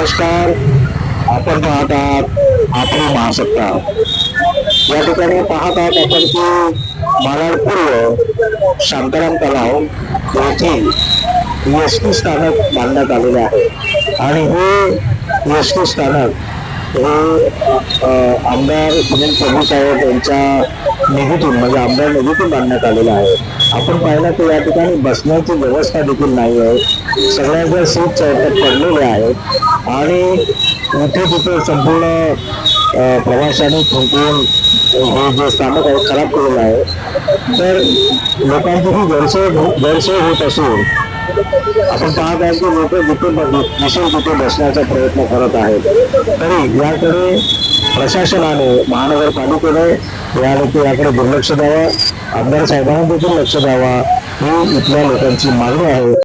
नमस्कार. आपण पाहत आहात आपली महासत्ता. या ठिकाणी पाहत आहात आपण की मालाड पूर्व शांताराम तलाव येथे एसटी स्थानक बांधण्यात आलेले आहे आणि हे एसटी स्थानक हे आमदार सुनील प्रभू साहेब यांच्या निधीतून म्हणजे आमदार निधीतून बांधण्यात आलेलं आहे. आपण पाहिलं तर या ठिकाणी बसण्याची व्यवस्था देखील नाही आहे. सगळ्या सीट चौकात पडलेल्या आहेत आणि इथे तिथे संपूर्ण प्रवाशांनी थुंकून हे जे स्थानक आहे खराब केलेलं आहे. तर लोकांची ही गैरसोय होत असून आपण पाहत आहे की लोक जिथे दिसेल तिथे बसण्याचा प्रयत्न करत आहेत. तरी याकडे प्रशासनाने महानगरपालिकेने याकडे दुर्लक्ष द्यावं, आमदार साहेबांना देखील लक्ष द्यावा ही इथल्या लोकांची मागणी आहे.